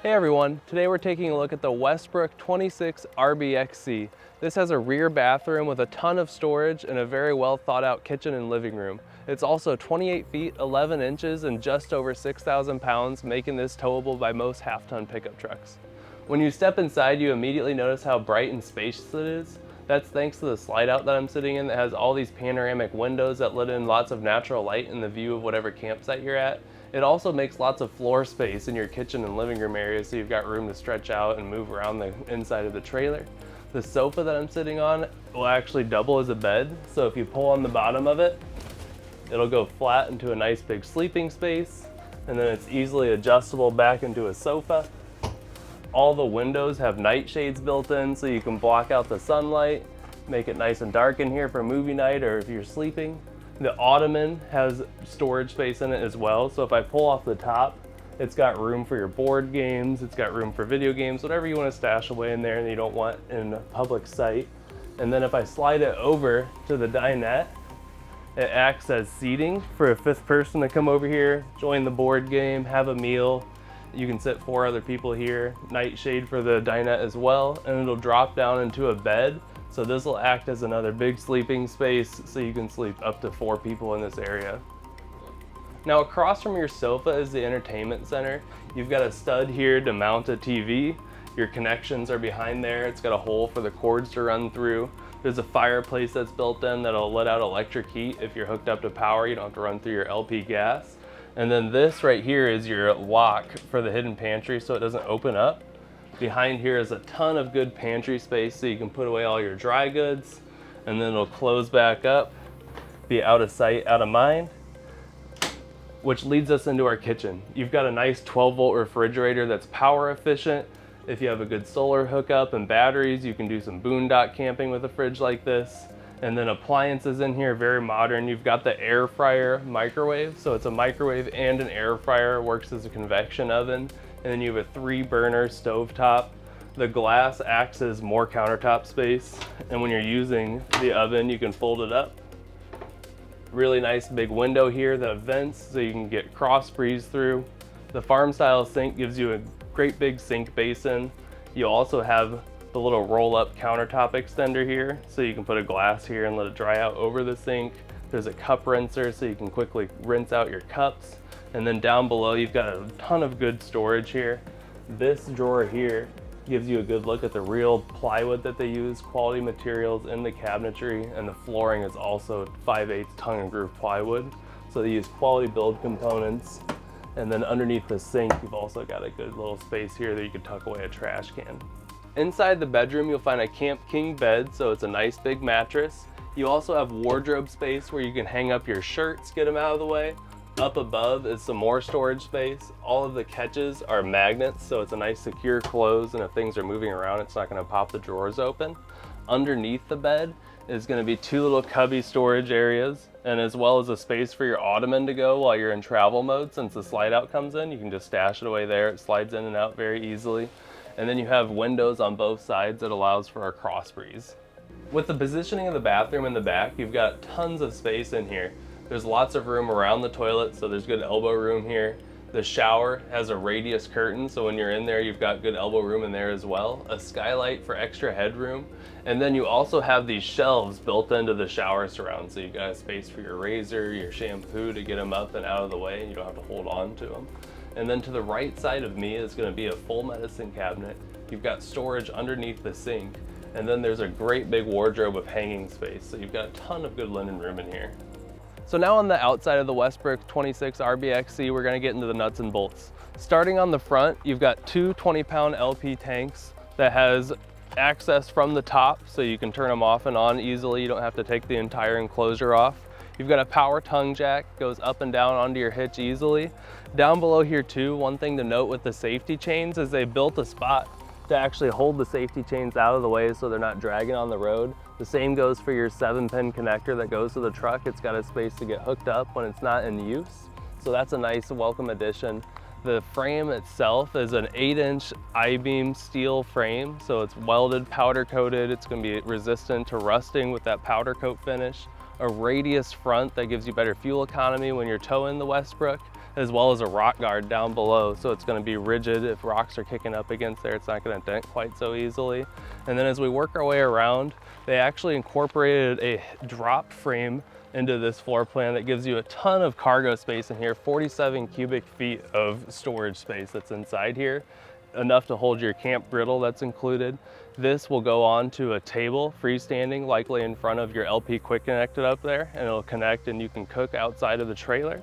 Hey everyone, today we're taking a look at the Westbrook 26 RBXC. This has a rear bathroom with a ton of storage and a very well thought out kitchen and living room. It's also 28 feet, 11 inches, and just over 6,000 pounds, making this towable by most half-ton pickup trucks. When you step inside, you immediately notice how bright and spacious it is. That's thanks to the slide out that I'm sitting in that has all these panoramic windows that let in lots of natural light in the view of whatever campsite you're at. It also makes lots of floor space in your kitchen and living room areas, so you've got room to stretch out and move around the inside of the trailer. The sofa that I'm sitting on will actually double as a bed, so if you pull on the bottom of it, it'll go flat into a nice big sleeping space, and then it's easily adjustable back into a sofa. All the windows have night shades built in, so you can block out the sunlight, make it nice and dark in here for movie night or if you're sleeping. The ottoman has storage space in it as well, so if I pull off the top, it's got room for your board games, it's got room for video games, whatever you want to stash away in there and you don't want in public sight. And then if I slide it over to the dinette, it acts as seating for a fifth person to come over here, join the board game, have a meal. You can sit 4 other people here, night shade for the dinette as well, and it'll drop down into a bed. So this will act as another big sleeping space, so you can sleep up to 4 people in this area. Now across from your sofa is the entertainment center. You've got a stud here to mount a TV. Your connections are behind there. It's got a hole for the cords to run through. There's a fireplace that's built in that'll let out electric heat. If you're hooked up to power, you don't have to run through your LP gas. And then this right here is your lock for the hidden pantry so it doesn't open up. Behind here is a ton of good pantry space so you can put away all your dry goods, and then it'll close back up, be out of sight, out of mind, which leads us into our kitchen. You've got a nice 12-volt refrigerator that's power efficient. If you have a good solar hookup and batteries, you can do some boondock camping with a fridge like this. And then appliances in here, very modern. You've got the air fryer microwave. So it's a microwave and an air fryer, works as a convection oven. And then you have a 3-burner stovetop. The glass acts as more countertop space. And when you're using the oven, you can fold it up. Really nice big window here that vents so you can get cross breeze through. The farm style sink gives you a great big sink basin. You also have the little roll-up countertop extender here, so you can put a glass here and let it dry out over the sink. There's a cup rinser so you can quickly rinse out your cups. And then down below, you've got a ton of good storage here. This drawer here gives you a good look at the real plywood that they use, quality materials in the cabinetry, and the flooring is also 5/8 tongue and groove plywood. So they use quality build components. And then underneath the sink, you've also got a good little space here that you could tuck away a trash can. Inside the bedroom, you'll find a Camp King bed, so it's a nice big mattress. You also have wardrobe space where you can hang up your shirts, get them out of the way. Up above is some more storage space. All of the catches are magnets, so it's a nice secure close, and if things are moving around, it's not gonna pop the drawers open. Underneath the bed is gonna be 2 little cubby storage areas, and as well as a space for your ottoman to go while you're in travel mode. Since the slide out comes in, you can just stash it away there. It slides in and out very easily. And then you have windows on both sides that allows for a cross breeze. With the positioning of the bathroom in the back, you've got tons of space in here. There's lots of room around the toilet, so there's good elbow room here. The shower has a radius curtain, so when you're in there, you've got good elbow room in there as well. A skylight for extra headroom. And then you also have these shelves built into the shower surround, so you've got a space for your razor, your shampoo to get them up and out of the way, and you don't have to hold on to them. And then to the right side of me is going to be a full medicine cabinet. You've got storage underneath the sink, and then there's a great big wardrobe with hanging space, so you've got a ton of good linen room in here. So now on the outside of the Westbrook 26 RBXC, we're going to get into the nuts and bolts. Starting on the front, you've got 2 20-pound LP tanks that has access from the top, so you can turn them off and on easily. You don't have to take the entire enclosure off. You've got a power tongue jack, goes up and down onto your hitch easily. Down below here too, one thing to note with the safety chains is they built a spot to actually hold the safety chains out of the way so they're not dragging on the road. The same goes for your 7-pin connector that goes to the truck. It's got a space to get hooked up when it's not in use. So that's a nice welcome addition. The frame itself is an 8-inch I-beam steel frame, so it's welded, powder coated. It's going to be resistant to rusting with that powder coat finish. a radius front that gives you better fuel economy when you're towing the Westbrook, as well as a rock guard down below, so it's going to be rigid. If rocks are kicking up against there, it's not going to dent quite so easily. And then as we work our way around, they actually incorporated a drop frame into this floor plan that gives you a ton of cargo space in here, 47 cubic feet of storage space that's inside here, enough to hold your camp griddle that's included. This will go on to a table, freestanding, likely in front of your LP quick connected up there, and it'll connect and you can cook outside of the trailer.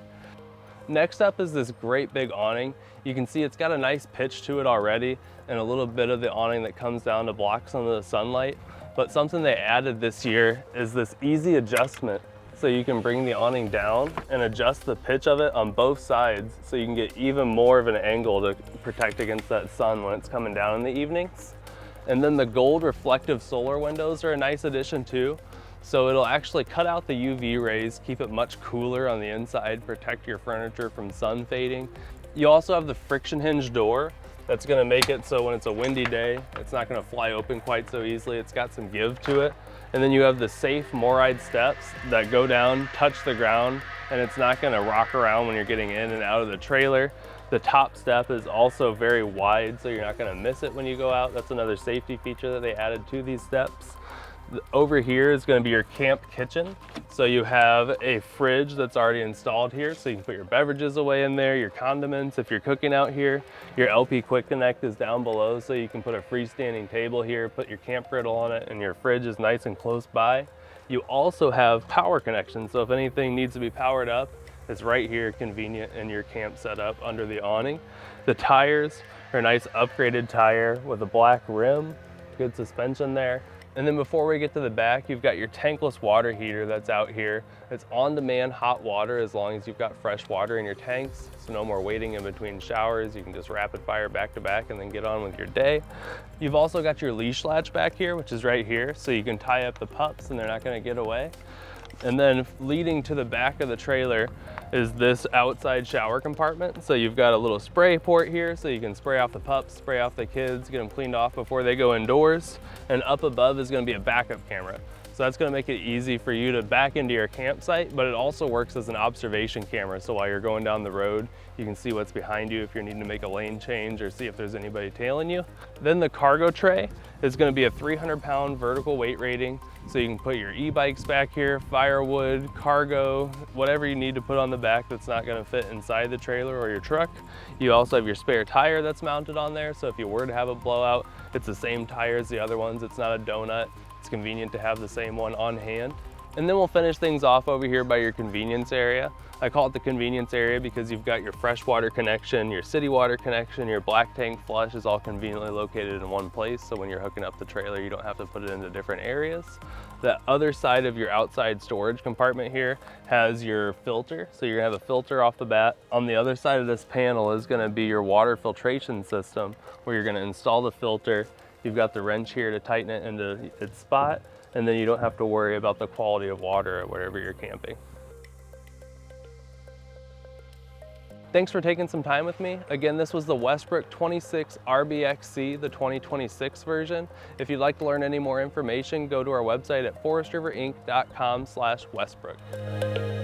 Next up is this great big awning. You can see it's got a nice pitch to it already and a little bit of the awning that comes down to block some of the sunlight. But something they added this year is this easy adjustment. So you can bring the awning down and adjust the pitch of it on both sides so you can get even more of an angle to protect against that sun when it's coming down in the evenings. And then the gold reflective solar windows are a nice addition too. So it'll actually cut out the UV rays, keep it much cooler on the inside, protect your furniture from sun fading. You also have the friction hinge door that's gonna make it so when it's a windy day, it's not gonna fly open quite so easily. It's got some give to it. And then you have the safe Moride steps that go down, touch the ground, and it's not gonna rock around when you're getting in and out of the trailer. The top step is also very wide, so you're not gonna miss it when you go out. That's another safety feature that they added to these steps. Over here is going to be your camp kitchen. So you have a fridge that's already installed here, so you can put your beverages away in there, your condiments if you're cooking out here. Your LP Quick Connect is down below, so you can put a freestanding table here, put your camp griddle on it, and your fridge is nice and close by. You also have power connections, so if anything needs to be powered up, it's right here, convenient in your camp setup under the awning. The tires are a nice upgraded tire with a black rim, good suspension there. And then before we get to the back, you've got your tankless water heater that's out here. It's on-demand hot water as long as you've got fresh water in your tanks. So no more waiting in between showers. You can just rapid fire back to back and then get on with your day. You've also got your leash latch back here, which is right here. So you can tie up the pups and they're not gonna get away. And then leading to the back of the trailer is this outside shower compartment. So you've got a little spray port here so you can spray off the pups, spray off the kids, get them cleaned off before they go indoors. And up above is gonna be a backup camera. So that's gonna make it easy for you to back into your campsite, but it also works as an observation camera. So while you're going down the road, you can see what's behind you if you're needing to make a lane change or see if there's anybody tailing you. Then the cargo tray is gonna be a 300-pound vertical weight rating. So you can put your e-bikes back here, firewood, cargo, whatever you need to put on the back that's not gonna fit inside the trailer or your truck. You also have your spare tire that's mounted on there. So if you were to have a blowout, it's the same tire as the other ones. It's not a donut. It's convenient to have the same one on hand. And then we'll finish things off over here by your convenience area. I call it the convenience area because you've got your freshwater connection, your city water connection, your black tank flush is all conveniently located in one place. So when you're hooking up the trailer, you don't have to put it into different areas. The other side of your outside storage compartment here has your filter. So you're gonna have a filter off the bat. On the other side of this panel is gonna be your water filtration system where you're gonna install the filter. You've got the wrench here to tighten it into its spot, and then you don't have to worry about the quality of water at wherever you're camping. Thanks for taking some time with me. Again, this was the Westbrook 26 RBXC, the 2026 version. If you'd like to learn any more information, go to our website at forestriverinc.com/Westbrook.